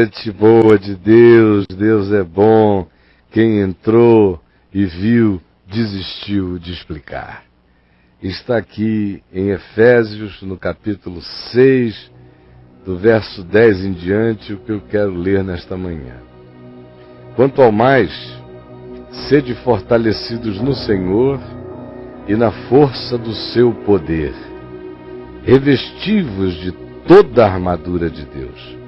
Gente boa de Deus, Deus é bom. Quem entrou e viu, desistiu de explicar. Está aqui em Efésios, no capítulo 6, do verso 10 em diante, o que eu quero ler nesta manhã. Quanto ao mais, sede fortalecidos no Senhor e na força do seu poder. Revesti-vos de toda a armadura de Deus,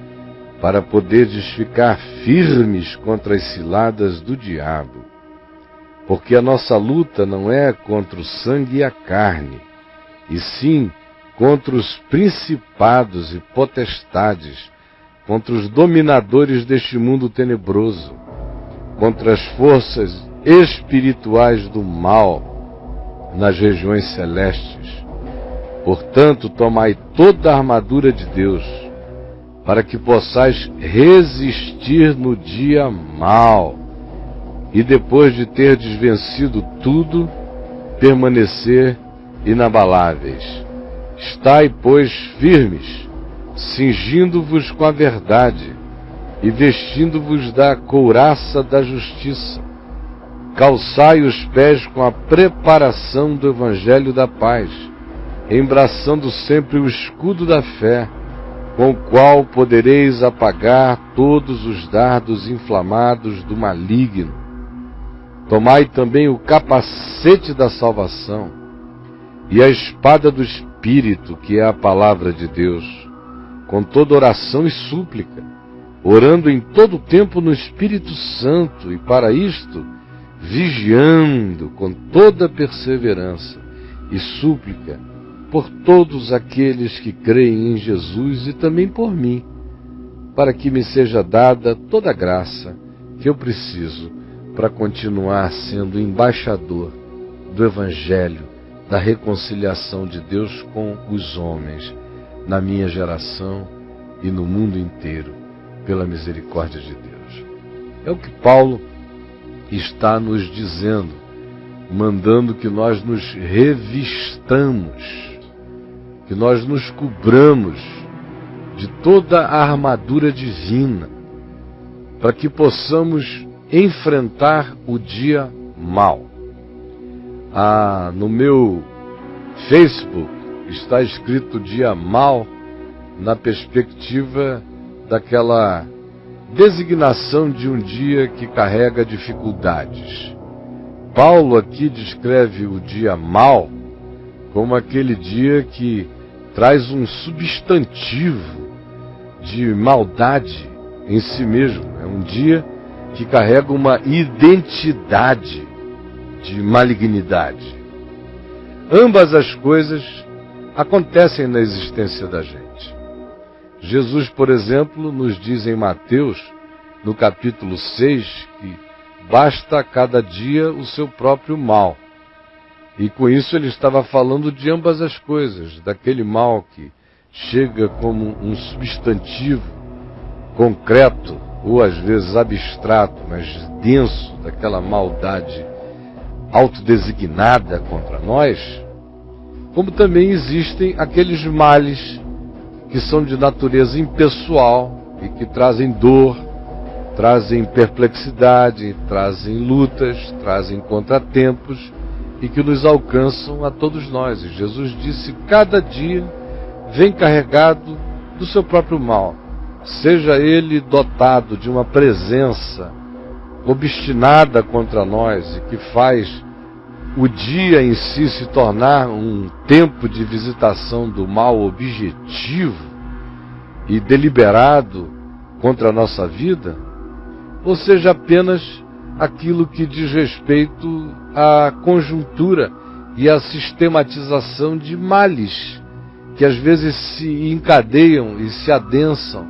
para poderdes ficar firmes contra as ciladas do diabo. Porque a nossa luta não é contra o sangue e a carne, e sim contra os principados e potestades, contra os dominadores deste mundo tenebroso, contra as forças espirituais do mal nas regiões celestes. Portanto, tomai toda a armadura de Deus, para que possais resistir no dia mau, e depois de terdes vencido tudo, permanecer inabaláveis. Estai, pois, firmes, cingindo-vos com a verdade, e vestindo-vos da couraça da justiça. Calçai os pés com a preparação do evangelho da paz, embraçando sempre o escudo da fé, com o qual podereis apagar todos os dardos inflamados do maligno. Tomai também o capacete da salvação e a espada do Espírito, que é a palavra de Deus, com toda oração e súplica, orando em todo tempo no Espírito Santo, e para isto, vigiando com toda perseverança e súplica por todos aqueles que creem em Jesus e também por mim, para que me seja dada toda a graça que eu preciso para continuar sendo embaixador do Evangelho, da reconciliação de Deus com os homens, na minha geração e no mundo inteiro, pela misericórdia de Deus. É o que Paulo está nos dizendo, mandando que nós nos revistamos, que nós nos cobramos de toda a armadura divina, para que possamos enfrentar o dia mau. No meu Facebook está escrito dia mau na perspectiva daquela designação de um dia que carrega dificuldades. Paulo aqui descreve o dia mau como aquele dia que traz um substantivo de maldade em si mesmo. É um dia que carrega uma identidade de malignidade. Ambas as coisas acontecem na existência da gente. Jesus, por exemplo, nos diz em Mateus, no capítulo 6, que basta a cada dia o seu próprio mal. E com isso ele estava falando de ambas as coisas, daquele mal que chega como um substantivo concreto, ou às vezes abstrato, mas denso, daquela maldade autodesignada contra nós, como também existem aqueles males que são de natureza impessoal e que trazem dor, trazem perplexidade, trazem lutas, trazem contratempos e que nos alcançam a todos nós. E Jesus disse: cada dia vem carregado do seu próprio mal. Seja ele dotado de uma presença obstinada contra nós e que faz o dia em si se tornar um tempo de visitação do mal objetivo e deliberado contra a nossa vida, ou seja apenas aquilo que diz respeito à conjuntura e à sistematização de males que às vezes se encadeiam e se adensam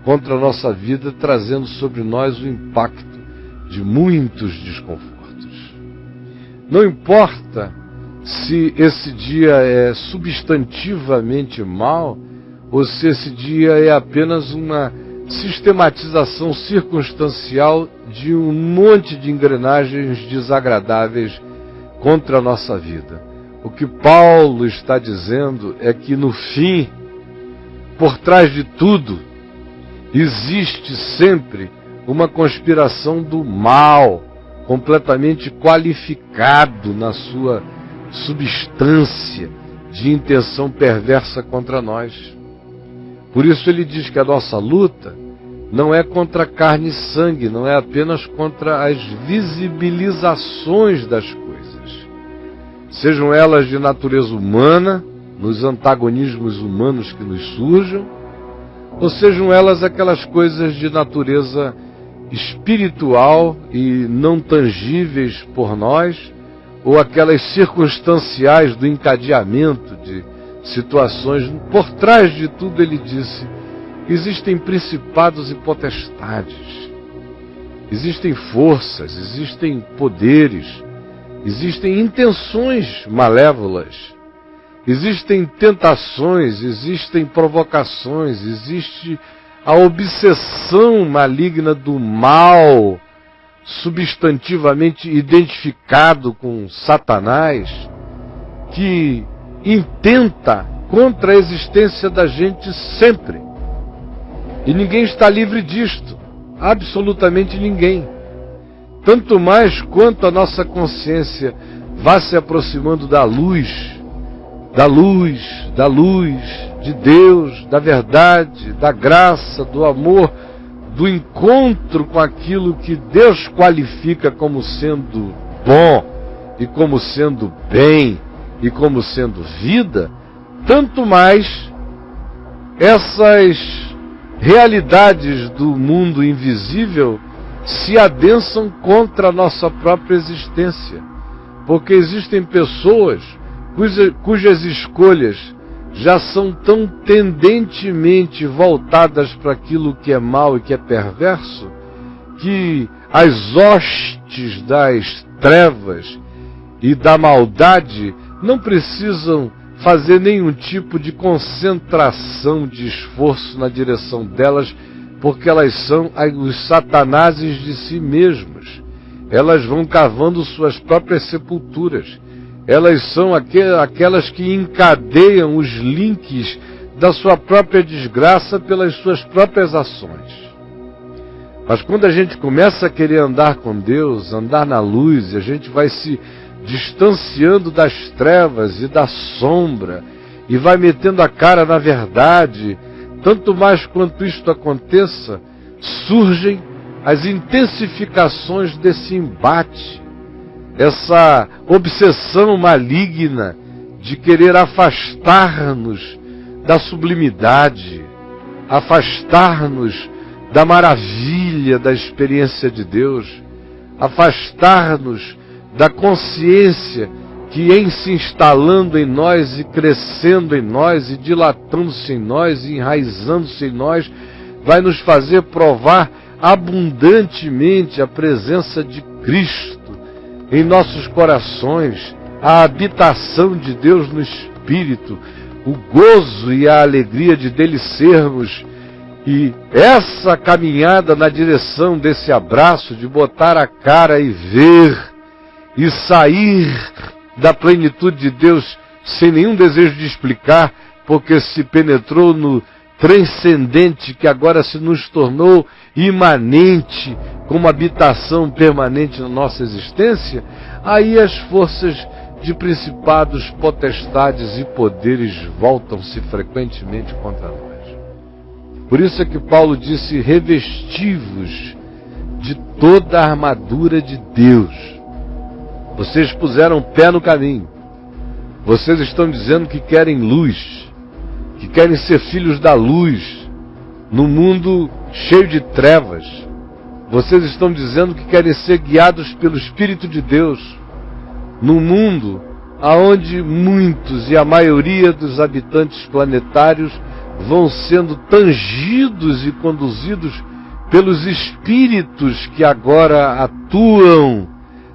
contra a nossa vida, trazendo sobre nós o impacto de muitos desconfortos. Não importa se esse dia é substantivamente mau ou se esse dia é apenas uma sistematização circunstancial de um monte de engrenagens desagradáveis contra a nossa vida. O que Paulo está dizendo é que no fim, por trás de tudo, existe sempre uma conspiração do mal, completamente qualificado na sua substância de intenção perversa contra nós. Por isso ele diz que a nossa luta não é contra carne e sangue, não é apenas contra as visibilizações das coisas, sejam elas de natureza humana, nos antagonismos humanos que nos surjam, ou sejam elas aquelas coisas de natureza espiritual e não tangíveis por nós, ou aquelas circunstanciais do encadeamento de situações. Por trás de tudo, ele disse, existem principados e potestades, existem forças, existem poderes, existem intenções malévolas, existem tentações, existem provocações, existe a obsessão maligna do mal, substantivamente identificado com Satanás, que intenta contra a existência da gente sempre. E ninguém está livre disto, absolutamente ninguém. Tanto mais quanto a nossa consciência vá se aproximando da luz de Deus, da verdade, da graça, do amor, do encontro com aquilo que Deus qualifica como sendo bom, e como sendo bem, e como sendo vida, tanto mais essas realidades do mundo invisível se adensam contra a nossa própria existência. Porque existem pessoas cujas escolhas já são tão tendentemente voltadas para aquilo que é mal e que é perverso, que as hostes das trevas e da maldade não precisam fazer nenhum tipo de concentração de esforço na direção delas, porque elas são os satanases de si mesmas. Elas vão cavando suas próprias sepulturas. Elas são aquelas que encadeiam os links da sua própria desgraça pelas suas próprias ações. Mas quando a gente começa a querer andar com Deus, andar na luz, e a gente vai se distanciando das trevas e da sombra, e vai metendo a cara na verdade, tanto mais quanto isto aconteça, surgem as intensificações desse embate, essa obsessão maligna de querer afastar-nos da sublimidade, afastar-nos da maravilha da experiência de Deus, afastar-nos da consciência que, em se instalando em nós e crescendo em nós e dilatando-se em nós e enraizando-se em nós, vai nos fazer provar abundantemente a presença de Cristo em nossos corações, a habitação de Deus no Espírito, o gozo e a alegria de dele sermos. E essa caminhada na direção desse abraço, de botar a cara e ver, e sair da plenitude de Deus sem nenhum desejo de explicar, porque se penetrou no transcendente que agora se nos tornou imanente, como habitação permanente na nossa existência, aí as forças de principados, potestades e poderes voltam-se frequentemente contra nós. Por isso é que Paulo disse, revesti-vos de toda a armadura de Deus. Vocês puseram o pé no caminho. Vocês estão dizendo que querem luz, que querem ser filhos da luz, no mundo cheio de trevas. Vocês estão dizendo que querem ser guiados pelo Espírito de Deus, no mundo onde muitos e a maioria dos habitantes planetários vão sendo tangidos e conduzidos pelos espíritos que agora atuam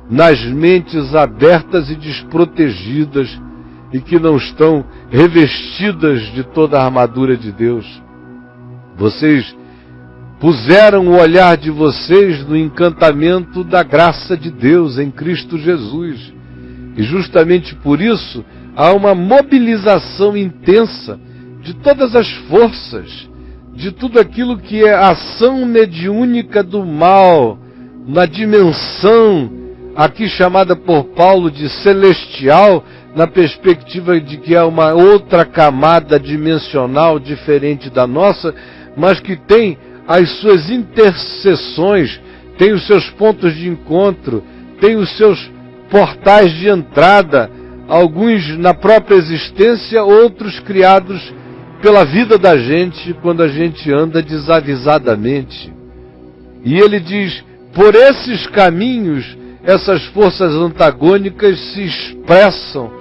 nas mentes abertas e desprotegidas e que não estão revestidas de toda a armadura de Deus. Vocês puseram o olhar de vocês no encantamento da graça de Deus em Cristo Jesus. E justamente por isso há uma mobilização intensa de todas as forças de tudo aquilo que é ação mediúnica do mal, na dimensão aqui chamada por Paulo de celestial, na perspectiva de que é uma outra camada dimensional diferente da nossa, mas que tem as suas interseções, tem os seus pontos de encontro, tem os seus portais de entrada, alguns na própria existência, outros criados pela vida da gente quando a gente anda desavisadamente. E ele diz, por esses caminhos, essas forças antagônicas se expressam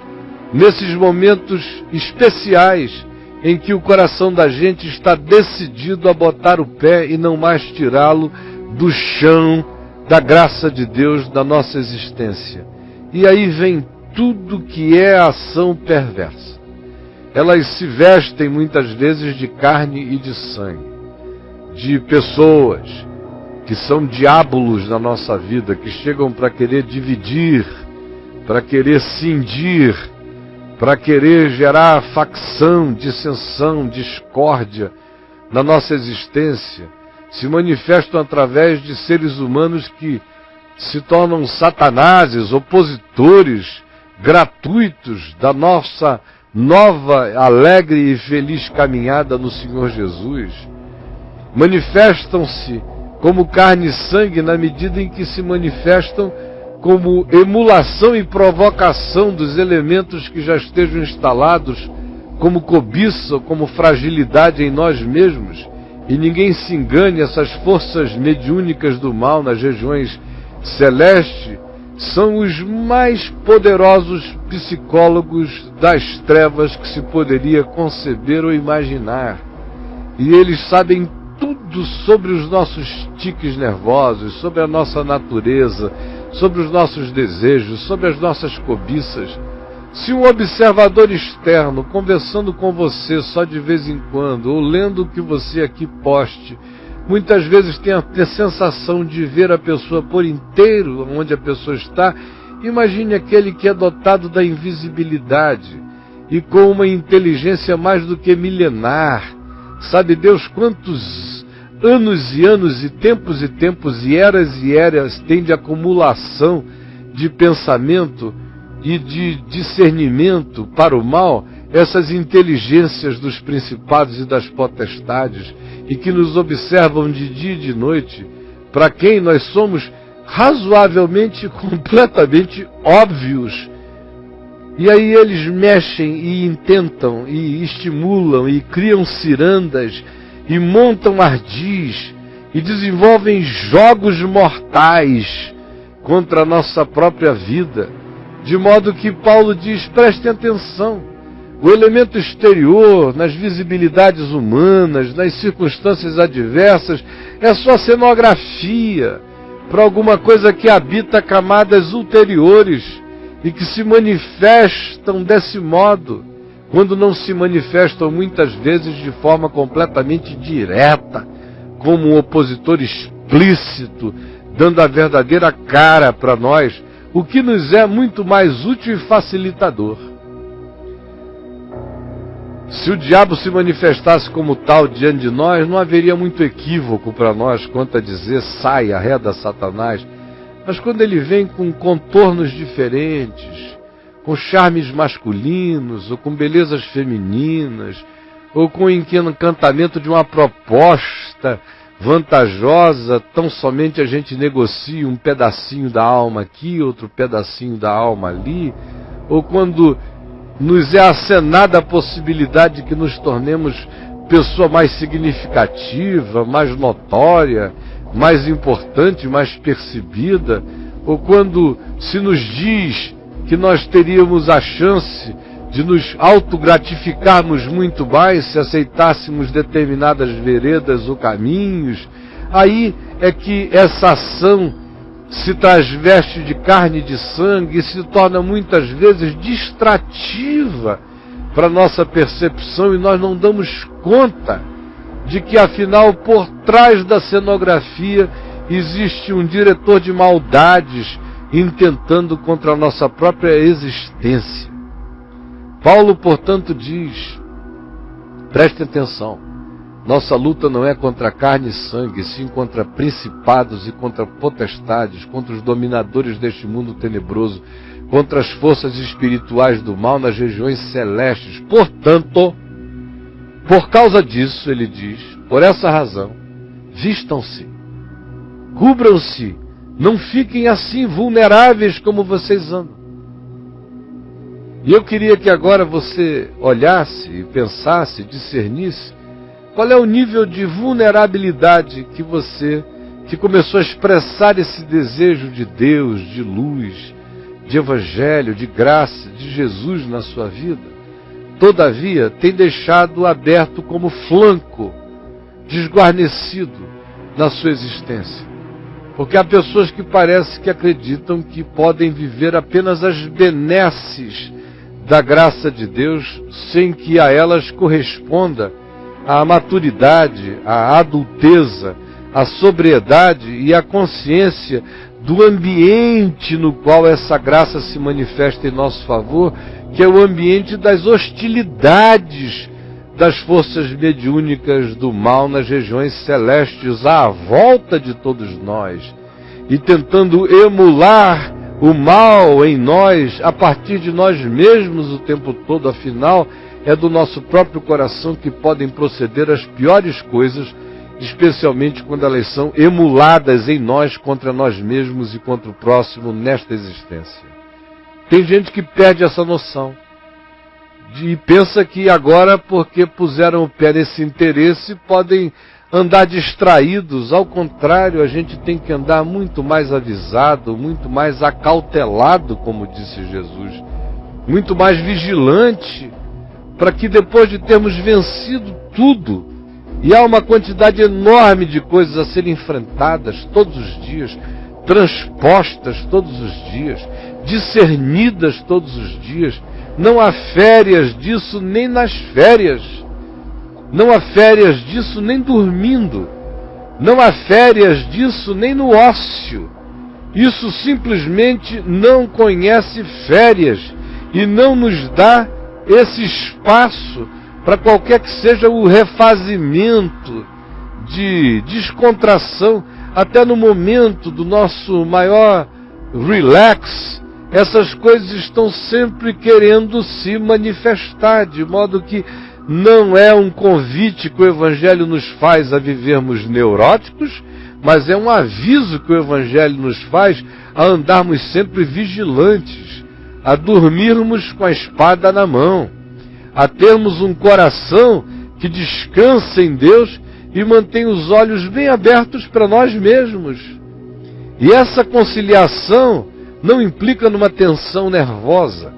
nesses momentos especiais em que o coração da gente está decidido a botar o pé e não mais tirá-lo do chão da graça de Deus da nossa existência. E aí vem tudo que é ação perversa. Elas se vestem muitas vezes de carne e de sangue, de pessoas que são diabolos na nossa vida, que chegam para querer dividir, para querer cindir, para querer gerar facção, dissensão, discórdia na nossa existência, se manifestam através de seres humanos que se tornam satanases, opositores gratuitos da nossa nova, alegre e feliz caminhada no Senhor Jesus. Manifestam-se como carne e sangue na medida em que se manifestam como emulação e provocação dos elementos que já estejam instalados, como cobiça, como fragilidade em nós mesmos. E ninguém se engane, essas forças mediúnicas do mal nas regiões celestes são os mais poderosos psicólogos das trevas que se poderia conceber ou imaginar. E eles sabem tudo sobre os nossos tiques nervosos, sobre a nossa natureza, sobre os nossos desejos, sobre as nossas cobiças. Se um observador externo, conversando com você só de vez em quando, ou lendo o que você aqui poste, muitas vezes tem a sensação de ver a pessoa por inteiro, onde a pessoa está, imagine aquele que é dotado da invisibilidade e com uma inteligência mais do que milenar. Sabe Deus quantos anos e anos e tempos e eras tem de acumulação de pensamento e de discernimento para o mal, essas inteligências dos principados e das potestades, e que nos observam de dia e de noite, para quem nós somos razoavelmente, completamente óbvios. E aí eles mexem e intentam, e estimulam, e criam cirandas, e montam ardis, e desenvolvem jogos mortais contra a nossa própria vida, de modo que Paulo diz, prestem atenção, o elemento exterior, nas visibilidades humanas, nas circunstâncias adversas, é só cenografia para alguma coisa que habita camadas ulteriores e que se manifestam desse modo, quando não se manifestam muitas vezes de forma completamente direta, como um opositor explícito, dando a verdadeira cara para nós, o que nos é muito mais útil e facilitador. Se o diabo se manifestasse como tal diante de nós, não haveria muito equívoco para nós quanto a dizer, sai, arreda Satanás. Mas quando ele vem com contornos diferentes, com charmes masculinos, ou com belezas femininas, ou com o encantamento de uma proposta vantajosa, tão somente a gente negocia um pedacinho da alma aqui, outro pedacinho da alma ali, ou quando nos é acenada a possibilidade de que nos tornemos pessoa mais significativa, mais notória, mais importante, mais percebida, ou quando se nos diz que nós teríamos a chance de nos autogratificarmos muito mais se aceitássemos determinadas veredas ou caminhos, aí é que essa ação se transveste de carne e de sangue e se torna muitas vezes distrativa para a nossa percepção, e nós não damos conta de que afinal por trás da cenografia existe um diretor de maldades intentando contra a nossa própria existência. Paulo, portanto, diz, preste atenção, Nossa luta não é contra carne e sangue, sim contra principados e contra potestades, contra os dominadores deste mundo tenebroso, contra as forças espirituais do mal nas regiões celestes. Portanto, por causa disso, ele diz, por essa razão, vistam-se, cubram-se, não fiquem assim vulneráveis como vocês andam. E eu queria que agora você olhasse e pensasse, discernisse, qual é o nível de vulnerabilidade que começou a expressar esse desejo de Deus, de luz, de evangelho, de graça, de Jesus na sua vida? Todavia, tem deixado aberto como flanco, desguarnecido na sua existência. Porque há pessoas que parece que acreditam que podem viver apenas as benesses da graça de Deus, sem que a elas corresponda a maturidade, a adulteza, a sobriedade e a consciência do ambiente no qual essa graça se manifesta em nosso favor, que é o ambiente das hostilidades das forças mediúnicas do mal nas regiões celestes à volta de todos nós, e tentando emular o mal em nós a partir de nós mesmos o tempo todo. Afinal, é do nosso próprio coração que podem proceder as piores coisas, especialmente quando elas são emuladas em nós contra nós mesmos e contra o próximo nesta existência. Tem gente que perde essa noção e pensa que agora, porque puseram o pé nesse interesse, podem andar distraídos. Ao contrário, a gente tem que andar muito mais avisado, muito mais acautelado, como disse Jesus, muito mais vigilante, para que depois de termos vencido tudo, e há uma quantidade enorme de coisas a serem enfrentadas todos os dias, transpostas todos os dias, discernidas todos os dias, não há férias disso nem nas férias, não há férias disso nem dormindo, não há férias disso nem no ócio. Isso simplesmente não conhece férias e não nos dá esse espaço para qualquer que seja o refazimento de descontração. Até no momento do nosso maior relax, essas coisas estão sempre querendo se manifestar, de modo que não é um convite que o Evangelho nos faz a vivermos neuróticos, mas é um aviso que o Evangelho nos faz a andarmos sempre vigilantes, a dormirmos com a espada na mão, a termos um coração que descansa em Deus e mantém os olhos bem abertos para nós mesmos. E essa conciliação não implica numa tensão nervosa,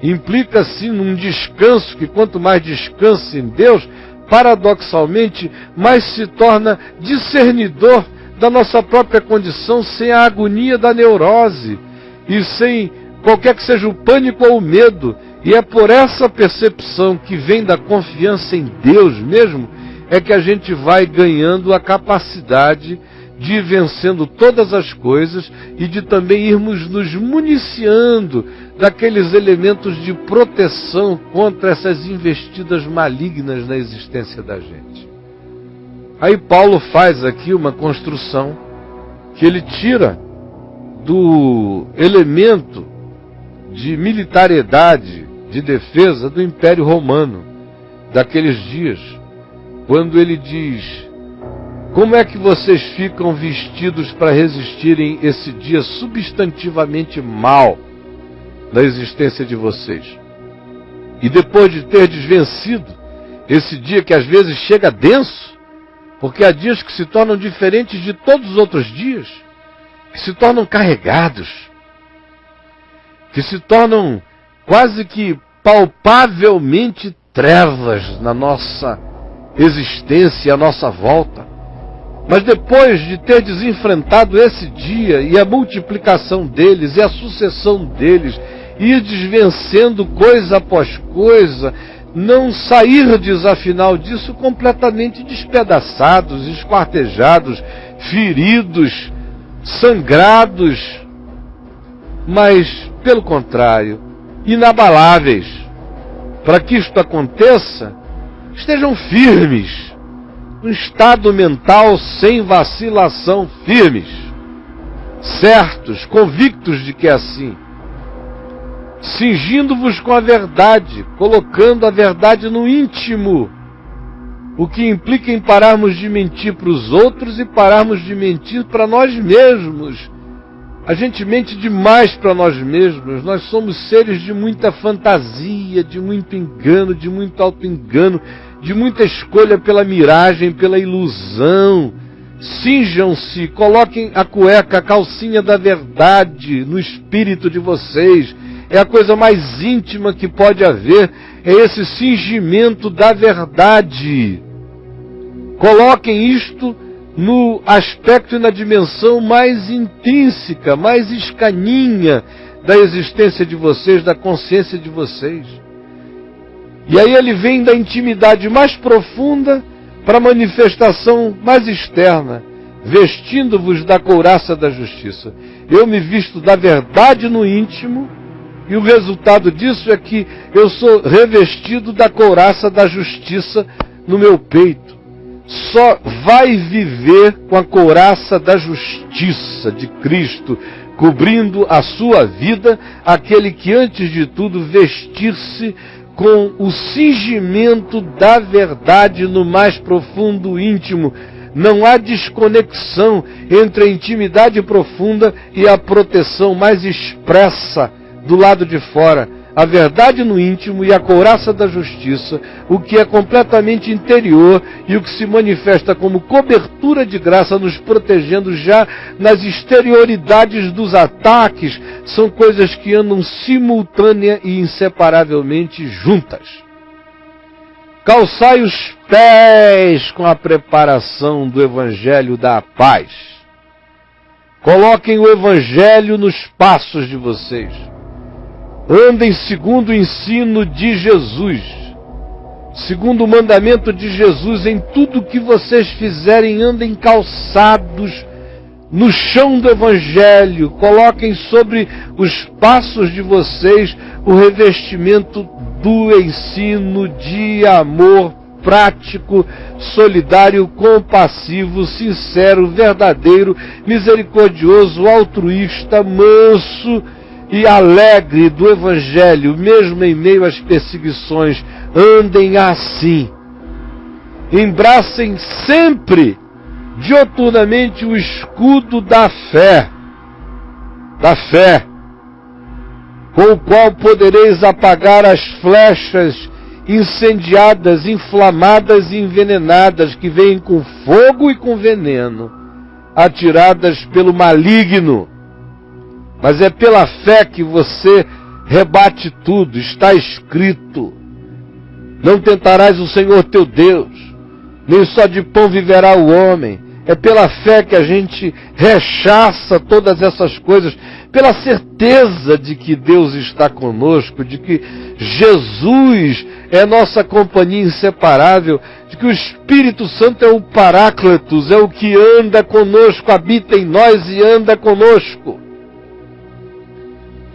implica sim num descanso que, quanto mais descansa em Deus, paradoxalmente, mais se torna discernidor da nossa própria condição, sem a agonia da neurose e sem qualquer que seja o pânico ou o medo. E é por essa percepção que vem da confiança em Deus mesmo, é que a gente vai ganhando a capacidade de ir vencendo todas as coisas e de também irmos nos municiando daqueles elementos de proteção contra essas investidas malignas na existência da gente. Aí Paulo faz aqui uma construção que ele tira do elemento de militariedade, de defesa do Império Romano daqueles dias, quando ele diz: como é que vocês ficam vestidos para resistirem esse dia substantivamente mal da existência de vocês? E depois de ter desvencido esse dia que às vezes chega denso, porque há dias que se tornam diferentes de todos os outros dias, que se tornam carregados, que se tornam quase que palpavelmente trevas na nossa existência e à nossa volta. Mas depois de ter desenfrentado esse dia e a multiplicação deles e a sucessão deles, ir desvencendo coisa após coisa, não sairdes afinal disso completamente despedaçados, esquartejados, feridos, sangrados, mas, pelo contrário, inabaláveis. Para que isto aconteça, estejam firmes, um estado mental sem vacilação, firmes, certos, convictos de que é assim, cingindo-vos com a verdade, colocando a verdade no íntimo, o que implica em pararmos de mentir para os outros e pararmos de mentir para nós mesmos. A gente mente demais para nós mesmos. Nós somos seres de muita fantasia, de muito engano, de muito auto-engano, de muita escolha pela miragem, pela ilusão. Cinjam-se, coloquem a cueca, a calcinha da verdade no espírito de vocês. É a coisa mais íntima que pode haver, é esse cingimento da verdade. Coloquem isto no aspecto e na dimensão mais intrínseca, mais escaninha da existência de vocês, da consciência de vocês. E aí ele vem da intimidade mais profunda para a manifestação mais externa, vestindo-vos da couraça da justiça. Eu me visto da verdade no íntimo, e o resultado disso é que eu sou revestido da couraça da justiça no meu peito. Só vai viver com a couraça da justiça de Cristo, cobrindo a sua vida, aquele que antes de tudo vestir-se com o cingimento da verdade no mais profundo íntimo. Não há desconexão entre a intimidade profunda e a proteção mais expressa do lado de fora. A verdade no íntimo e a couraça da justiça, o que é completamente interior e o que se manifesta como cobertura de graça, nos protegendo já nas exterioridades dos ataques, são coisas que andam simultânea e inseparavelmente juntas. Calçai os pés com a preparação do Evangelho da paz. Coloquem o Evangelho nos passos de vocês. Andem segundo o ensino de Jesus, segundo o mandamento de Jesus. Em tudo que vocês fizerem, andem calçados no chão do Evangelho. Coloquem sobre os passos de vocês o revestimento do ensino de amor prático, solidário, compassivo, sincero, verdadeiro, misericordioso, altruísta, manso e alegre do Evangelho, mesmo em meio às perseguições. Andem assim. Embracem sempre, dioturnamente, o escudo da fé, com o qual podereis apagar as flechas incendiadas, inflamadas e envenenadas, que vêm com fogo e com veneno, atiradas pelo maligno. Mas é pela fé que você rebate tudo. Está escrito: não tentarás o Senhor teu Deus, nem só de pão viverá o homem. É pela fé que a gente rechaça todas essas coisas, pela certeza de que Deus está conosco, de que Jesus é nossa companhia inseparável, de que o Espírito Santo é o Paráclitos, é o que anda conosco, habita em nós e anda conosco.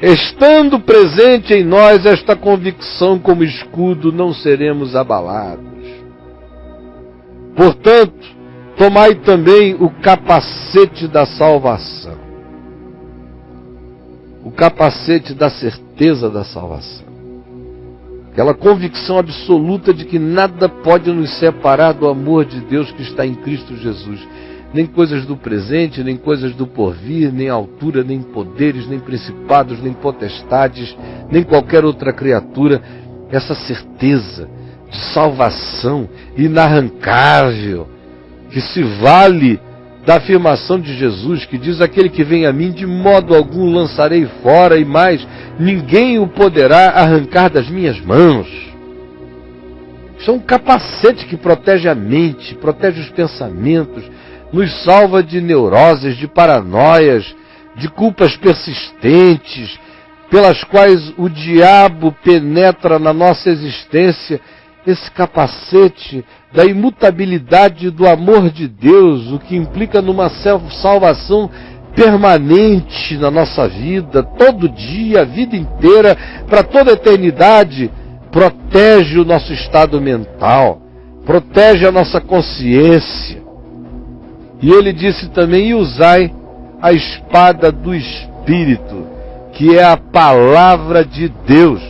Estando presente em nós esta convicção como escudo, não seremos abalados. Portanto, tomai também o capacete da salvação, o capacete da certeza da salvação, aquela convicção absoluta de que nada pode nos separar do amor de Deus que está em Cristo Jesus. Nem coisas do presente, nem coisas do porvir, nem altura, nem poderes, nem principados, nem potestades, nem qualquer outra criatura. Essa certeza de salvação inarrancável, que se vale da afirmação de Jesus, que diz: aquele que vem a mim, de modo algum lançarei fora, e mais, ninguém o poderá arrancar das minhas mãos. Isso é um capacete que protege a mente, protege os pensamentos, nos salva de neuroses, de paranoias, de culpas persistentes, pelas quais o diabo penetra na nossa existência. Esse capacete da imutabilidade do amor de Deus, o que implica numa salvação permanente na nossa vida, todo dia, a vida inteira, para toda a eternidade, protege o nosso estado mental, protege a nossa consciência. E ele disse também: e usai a espada do Espírito, que é a palavra de Deus.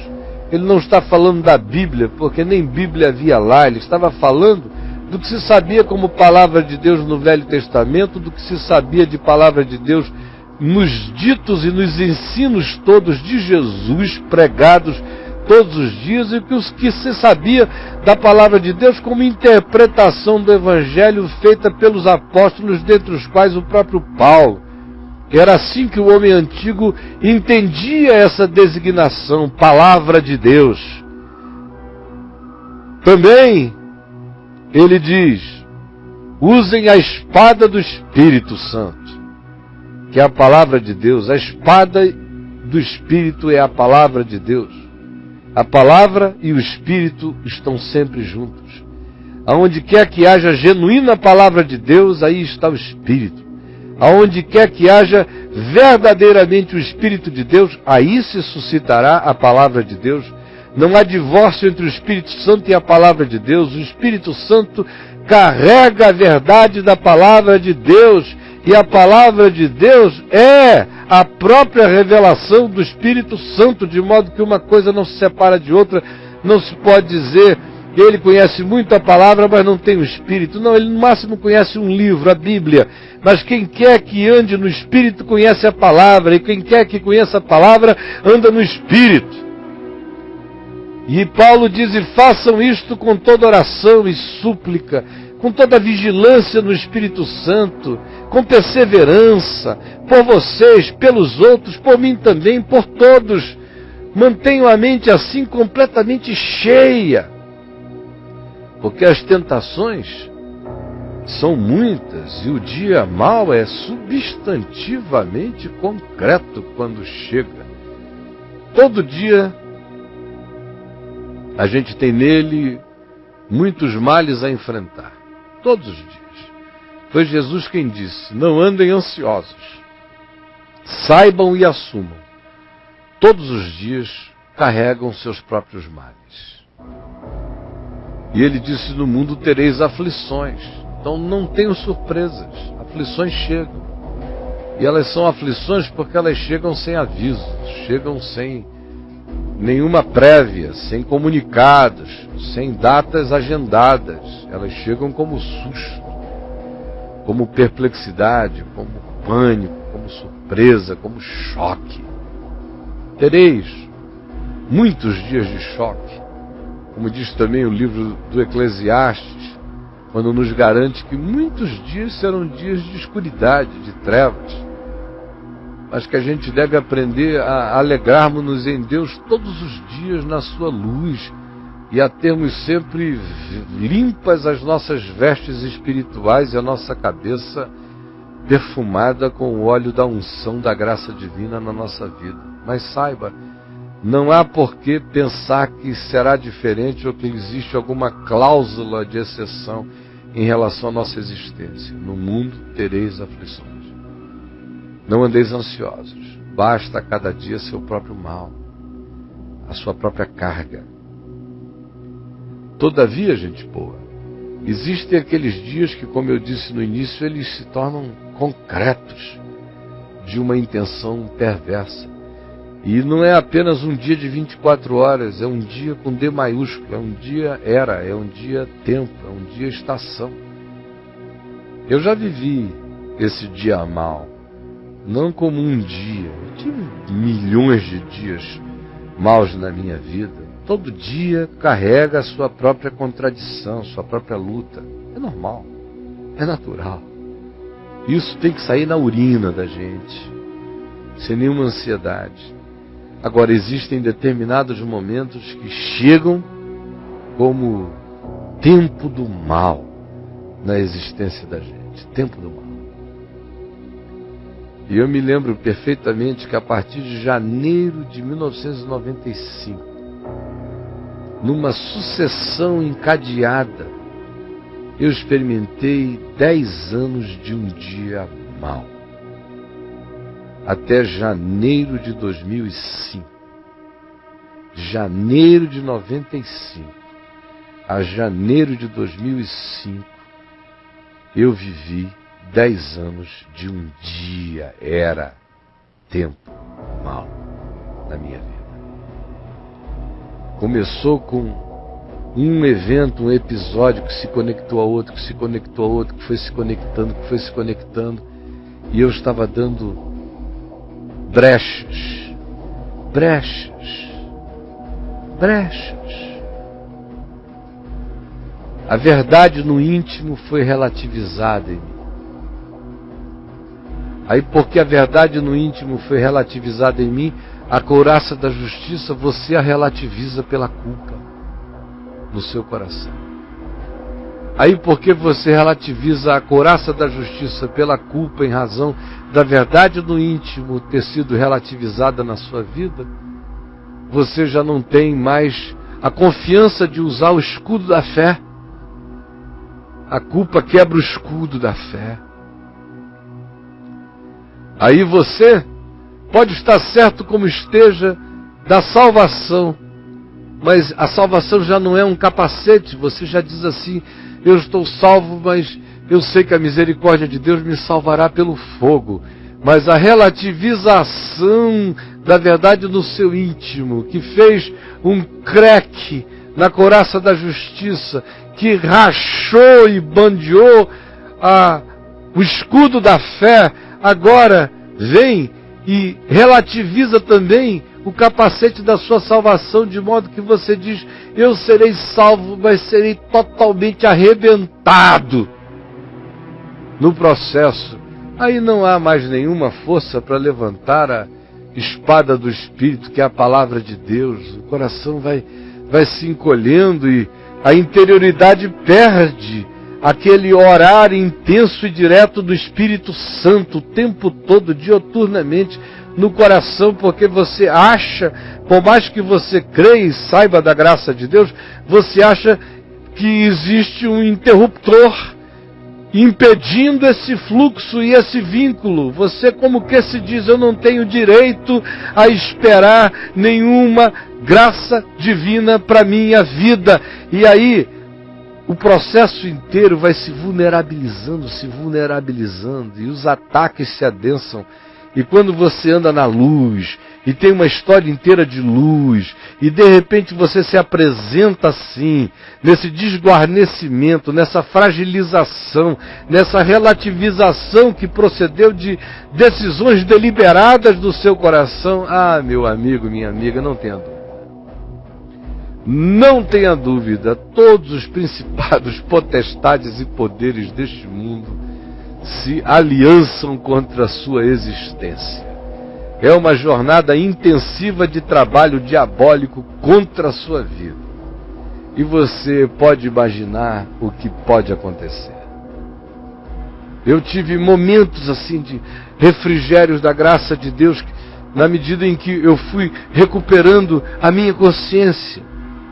Ele não está falando da Bíblia, porque nem Bíblia havia lá. Ele estava falando do que se sabia como palavra de Deus no Velho Testamento, do que se sabia de palavra de Deus nos ditos e nos ensinos todos de Jesus, pregados todos os dias, e o que se sabia da palavra de Deus como interpretação do Evangelho feita pelos apóstolos, dentre os quais o próprio Paulo. Era assim que o homem antigo entendia essa designação, palavra de Deus. Também ele diz: usem a espada do Espírito Santo, que é a palavra de Deus. A espada do Espírito é a palavra de Deus. A palavra e o Espírito estão sempre juntos. Aonde quer que haja genuína palavra de Deus, aí está o Espírito. Aonde quer que haja verdadeiramente o Espírito de Deus, aí se suscitará a palavra de Deus. Não há divórcio entre o Espírito Santo e a palavra de Deus. O Espírito Santo carrega a verdade da palavra de Deus. E a palavra de Deus é a própria revelação do Espírito Santo, de modo que uma coisa não se separa de outra. Não se pode dizer que ele conhece muito a palavra, mas não tem o Espírito. Não, ele no máximo conhece um livro, a Bíblia. Mas quem quer que ande no Espírito conhece a palavra, e quem quer que conheça a palavra anda no Espírito. E Paulo diz: e façam isto com toda oração e súplica, com toda vigilância no Espírito Santo, com perseverança, por vocês, pelos outros, por mim também, por todos. Mantenham a mente assim completamente cheia, porque as tentações são muitas e o dia mau é substantivamente concreto quando chega. Todo dia a gente tem nele muitos males a enfrentar, todos os dias. Foi Jesus quem disse: não andem ansiosos, saibam e assumam, todos os dias carregam seus próprios males. E ele disse: no mundo tereis aflições. Então não tenham surpresas, aflições chegam. E elas são aflições porque elas chegam sem aviso, chegam sem nenhuma prévia, sem comunicados, sem datas agendadas. Elas chegam como susto, como perplexidade, como pânico, como surpresa, como choque. Tereis muitos dias de choque, como diz também o livro do Eclesiastes, quando nos garante que muitos dias serão dias de escuridade, de trevas, mas que a gente deve aprender a alegrarmos-nos em Deus todos os dias na sua luz, e a termos sempre limpas as nossas vestes espirituais e a nossa cabeça perfumada com o óleo da unção da graça divina na nossa vida. Mas saiba, não há por que pensar que será diferente ou que existe alguma cláusula de exceção em relação à nossa existência. No mundo tereis aflições. Não andeis ansiosos, basta a cada dia seu próprio mal, a sua própria carga. Todavia, gente boa, existem aqueles dias que, como eu disse no início, eles se tornam concretos, de uma intenção perversa. E não é apenas um dia de 24 horas, é um dia com D maiúsculo, é um dia era, é um dia tempo, é um dia estação. Eu já vivi esse dia mal, não como um dia, eu tive milhões de dias maus na minha vida. Todo dia carrega a sua própria contradição, sua própria luta. É normal, é natural. Isso tem que sair na urina da gente, sem nenhuma ansiedade. Agora, existem determinados momentos que chegam como tempo do mal na existência da gente, tempo do mal. E eu me lembro perfeitamente que a partir de janeiro de 1995, numa sucessão encadeada, eu experimentei 10 anos de um dia mau. Até janeiro de 2005. Janeiro de 95 a janeiro de 2005, eu vivi 10 anos de um dia, era tempo mau na minha vida. Começou com um evento, um episódio que se conectou a outro, que se conectou a outro, que foi se conectando, e eu estava dando brechas. A verdade no íntimo foi relativizada em mim. Aí, porque a verdade no íntimo foi relativizada em mim, a couraça da justiça você a relativiza pela culpa no seu coração. Aí, porque você relativiza a couraça da justiça pela culpa em razão da verdade no íntimo ter sido relativizada na sua vida, você já não tem mais a confiança de usar o escudo da fé. A culpa quebra o escudo da fé. Aí você pode estar certo como esteja da salvação, mas a salvação já não é um capacete. Você já diz assim: eu estou salvo, mas eu sei que a misericórdia de Deus me salvará pelo fogo. Mas a relativização da verdade no seu íntimo, que fez um creque na couraça da justiça, que rachou e bandeou o escudo da fé, agora vem e relativiza também o capacete da sua salvação, de modo que você diz: eu serei salvo, mas serei totalmente arrebentado no processo. Aí não há mais nenhuma força para levantar a espada do Espírito, que é a palavra de Deus. O coração vai se encolhendo e a interioridade perde aquele orar intenso e direto do Espírito Santo o tempo todo, dioturnamente, no coração, porque você acha, por mais que você creia e saiba da graça de Deus, você acha que existe um interruptor impedindo esse fluxo e esse vínculo. Você como que se diz: eu não tenho direito a esperar nenhuma graça divina para minha vida. E aí o processo inteiro vai se vulnerabilizando, e os ataques se adensam. E quando você anda na luz, e tem uma história inteira de luz, e de repente você se apresenta assim, nesse desguarnecimento, nessa fragilização, nessa relativização que procedeu de decisões deliberadas do seu coração, meu amigo, minha amiga, não tenha dúvida. Não tenha dúvida, todos os principados, potestades e poderes deste mundo se aliançam contra a sua existência. É uma jornada intensiva de trabalho diabólico contra a sua vida. E você pode imaginar o que pode acontecer. Eu tive momentos assim de refrigérios da graça de Deus, na medida em que eu fui recuperando a minha consciência.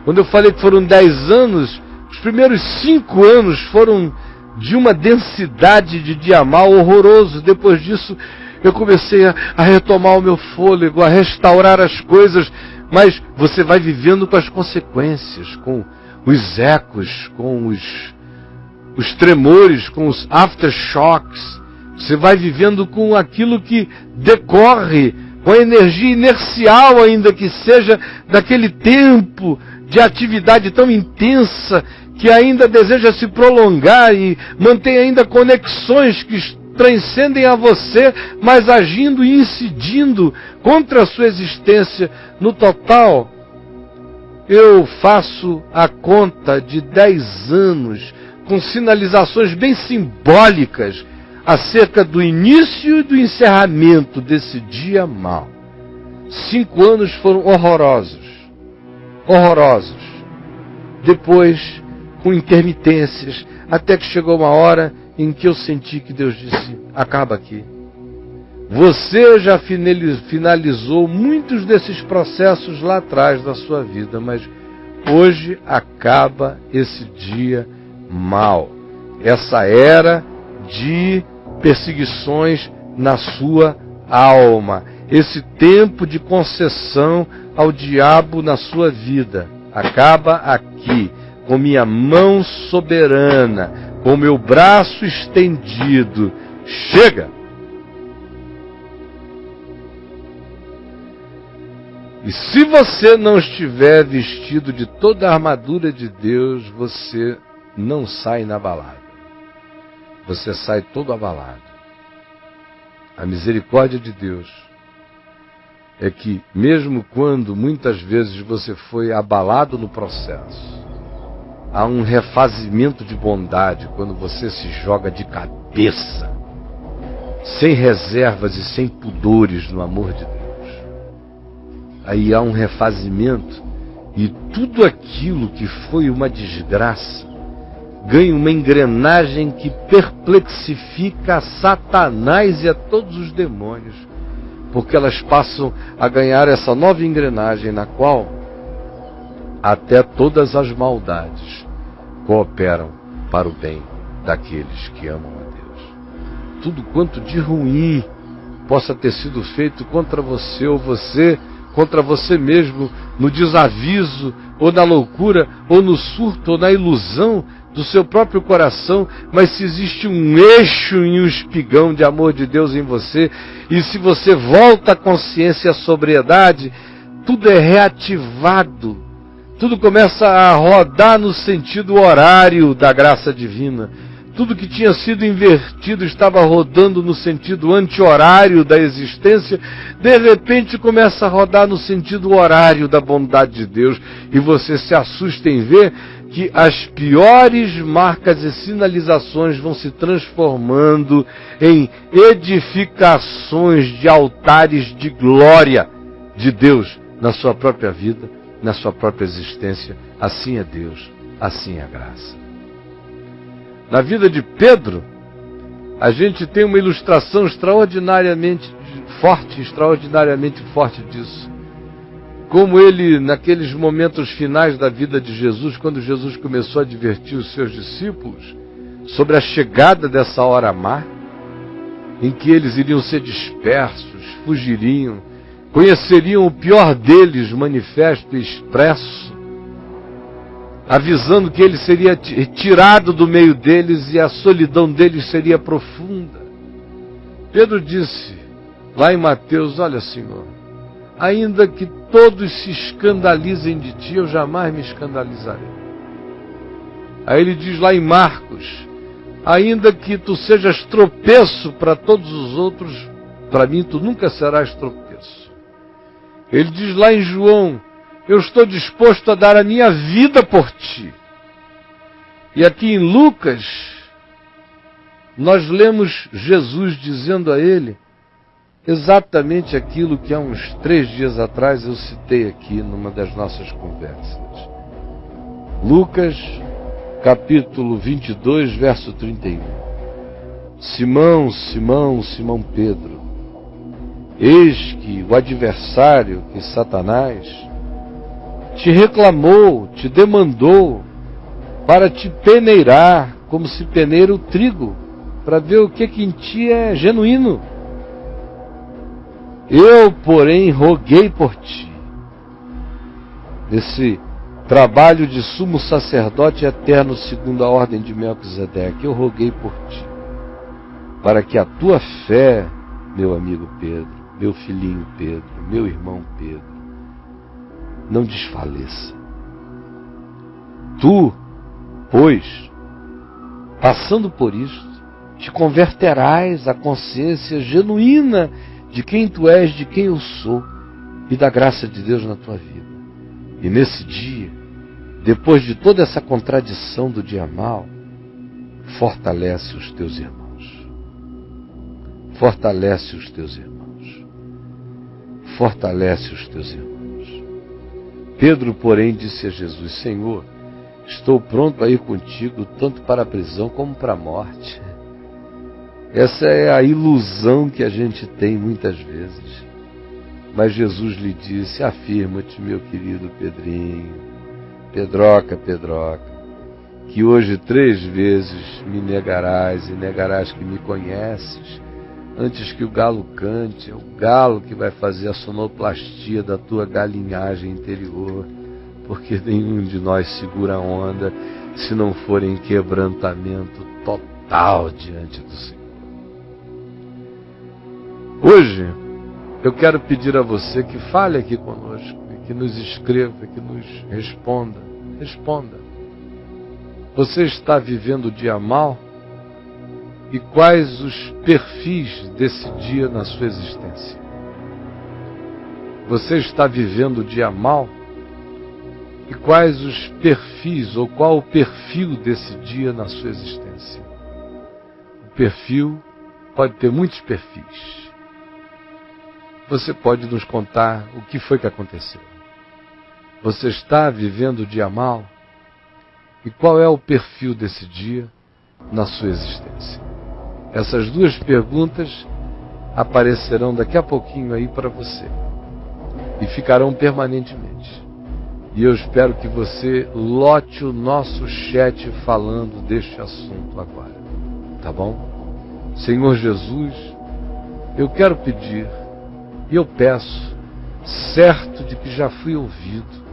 Quando eu falei que foram 10 anos, os primeiros 5 anos foram de uma densidade de dia mal horroroso. Depois disso, eu comecei a retomar o meu fôlego, a restaurar as coisas, mas você vai vivendo com as consequências, com os ecos, com os tremores, com os aftershocks. Você vai vivendo com aquilo que decorre, com a energia inercial, ainda que seja, daquele tempo de atividade tão intensa, que ainda deseja se prolongar e mantém ainda conexões que transcendem a você, mas agindo e incidindo contra a sua existência. No total, eu faço a conta de 10 anos, com sinalizações bem simbólicas, acerca do início e do encerramento desse dia mau. 5 anos foram horrorosos. Depois, com intermitências, até que chegou uma hora em que eu senti que Deus disse: acaba aqui. Você já finalizou muitos desses processos lá atrás da sua vida, mas hoje acaba esse dia mau, essa era de perseguições na sua alma, esse tempo de concessão ao diabo na sua vida. Acaba aqui. com minha mão soberana, com meu braço estendido. Chega! E se você não estiver vestido de toda a armadura de Deus, você não sai inabalado. Você sai todo abalado. A misericórdia de Deus é que, mesmo quando muitas vezes você foi abalado no processo, há um refazimento de bondade quando você se joga de cabeça, sem reservas e sem pudores no amor de Deus. Aí há um refazimento e tudo aquilo que foi uma desgraça ganha uma engrenagem que perplexifica a Satanás e a todos os demônios, porque elas passam a ganhar essa nova engrenagem na qual até todas as maldades cooperam para o bem daqueles que amam a Deus. Tudo quanto de ruim possa ter sido feito contra você ou você contra você mesmo, no desaviso, ou na loucura, ou no surto, ou na ilusão do seu próprio coração, mas se existe um eixo e um espigão de amor de Deus em você, e se você volta à consciência e à sobriedade, tudo é reativado, tudo começa a rodar no sentido horário da graça divina. Tudo que tinha sido invertido estava rodando no sentido anti-horário da existência, de repente começa a rodar no sentido horário da bondade de Deus, e você se assusta em ver que as piores marcas e sinalizações vão se transformando em edificações de altares de glória de Deus na sua própria vida, na sua própria existência. Assim é Deus, assim é a graça. Na vida de Pedro, a gente tem uma ilustração extraordinariamente forte disso. Como ele, naqueles momentos finais da vida de Jesus, quando Jesus começou a advertir os seus discípulos sobre a chegada dessa hora má, em que eles iriam ser dispersos, fugiriam, conheceriam o pior deles manifesto e expresso, avisando que ele seria tirado do meio deles e a solidão deles seria profunda. Pedro disse, lá em Mateus, olha, Senhor, ainda que todos se escandalizem de ti, eu jamais me escandalizarei. Aí ele diz lá em Marcos, ainda que tu sejas tropeço para todos os outros, para mim tu nunca serás tropeço. Ele diz lá em João, eu estou disposto a dar a minha vida por ti. E aqui em Lucas, nós lemos Jesus dizendo a ele exatamente aquilo que há uns 3 dias atrás eu citei aqui numa das nossas conversas. Lucas, capítulo 22, verso 31. Simão, Simão, Simão Pedro, eis que o adversário, que Satanás, te reclamou, te demandou para te peneirar, como se peneira o trigo, para ver o que em ti é genuíno. Eu, porém, roguei por ti. Esse trabalho de sumo sacerdote eterno segundo a ordem de Melquisedeque, eu roguei por ti, para que a tua fé, meu amigo Pedro, meu filhinho Pedro, meu irmão Pedro, não desfaleça. Tu, pois, passando por isto, te converterás à consciência genuína de quem tu és, de quem eu sou, e da graça de Deus na tua vida. E nesse dia, depois de toda essa contradição do dia mau, fortalece os teus irmãos. Fortalece os teus irmãos. Fortalece os teus irmãos. Pedro, porém, disse a Jesus, Senhor, estou pronto a ir contigo, tanto para a prisão como para a morte. Essa é a ilusão que a gente tem muitas vezes. Mas Jesus lhe disse, afirma-te, meu querido Pedrinho, Pedroca, que hoje 3 vezes me negarás, e negarás que me conheces, antes que o galo cante. É o galo que vai fazer a sonoplastia da tua galinhagem interior, porque nenhum de nós segura a onda se não for em quebrantamento total diante do Senhor. Hoje, eu quero pedir a você que fale aqui conosco, que nos escreva, que nos responda. Responda. Você está vivendo o dia mal? E quais os perfis desse dia na sua existência? Você está vivendo o dia mal? E quais os perfis, ou qual o perfil desse dia na sua existência? O perfil pode ter muitos perfis. Você pode nos contar o que foi que aconteceu. Você está vivendo o dia mal? E qual é o perfil desse dia na sua existência? Essas duas perguntas aparecerão daqui a pouquinho aí para você. E ficarão permanentemente. E eu espero que você lote o nosso chat falando deste assunto agora. Tá bom? Senhor Jesus, eu quero pedir, e eu peço, certo de que já fui ouvido,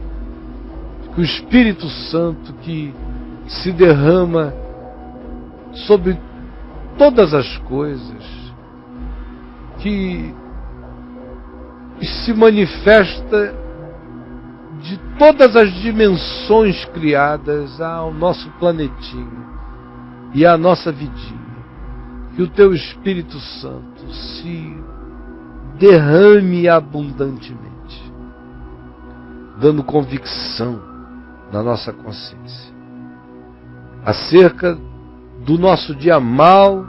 que o Espírito Santo que se derrama sobre todas as coisas, que se manifesta de todas as dimensões criadas ao nosso planetinho e à nossa vidinha, que o Teu Espírito Santo se derrame abundantemente, dando convicção na nossa consciência acerca do nosso dia mal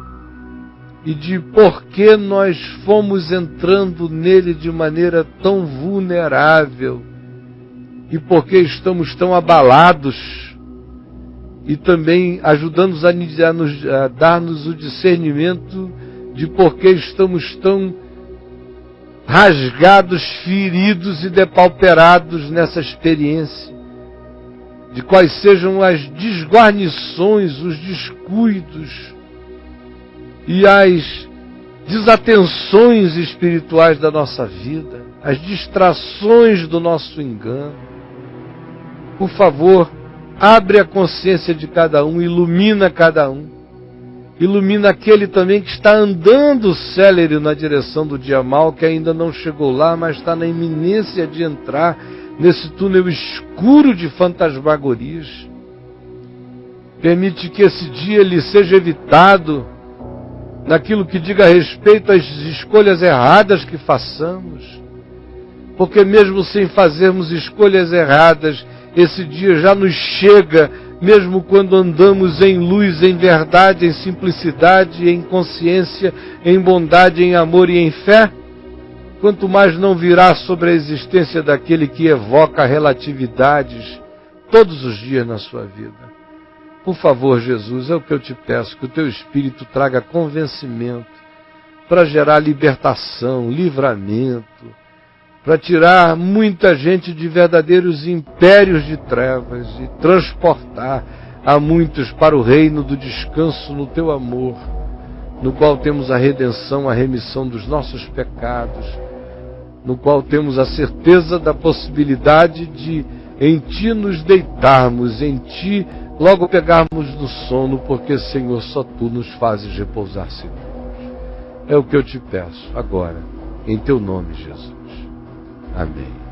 e de por que nós fomos entrando nele de maneira tão vulnerável e por que estamos tão abalados, e também ajudando-nos a dar-nos o discernimento de por que estamos tão rasgados, feridos e depauperados nessa experiência, de quais sejam as desguarnições, os descuidos e as desatenções espirituais da nossa vida, as distrações do nosso engano. Por favor, abre a consciência de cada um, ilumina cada um. Ilumina aquele também que está andando célere na direção do dia mal, que ainda não chegou lá, mas está na iminência de entrar nesse túnel escuro de fantasmagorias. Permite que esse dia lhe seja evitado naquilo que diga respeito às escolhas erradas que façamos, porque mesmo sem fazermos escolhas erradas, esse dia já nos chega, mesmo quando andamos em luz, em verdade, em simplicidade, em consciência, em bondade, em amor e em fé. Quanto mais não virá sobre a existência daquele que evoca relatividades todos os dias na sua vida. Por favor, Jesus, é o que eu te peço, que o Teu Espírito traga convencimento para gerar libertação, livramento, para tirar muita gente de verdadeiros impérios de trevas e transportar a muitos para o reino do descanso no Teu amor, no qual temos a redenção, a remissão dos nossos pecados, no qual temos a certeza da possibilidade de em Ti nos deitarmos, em Ti logo pegarmos no sono, porque, Senhor, só Tu nos fazes repousar seguros. É o que eu te peço agora, em Teu nome, Jesus. Amém.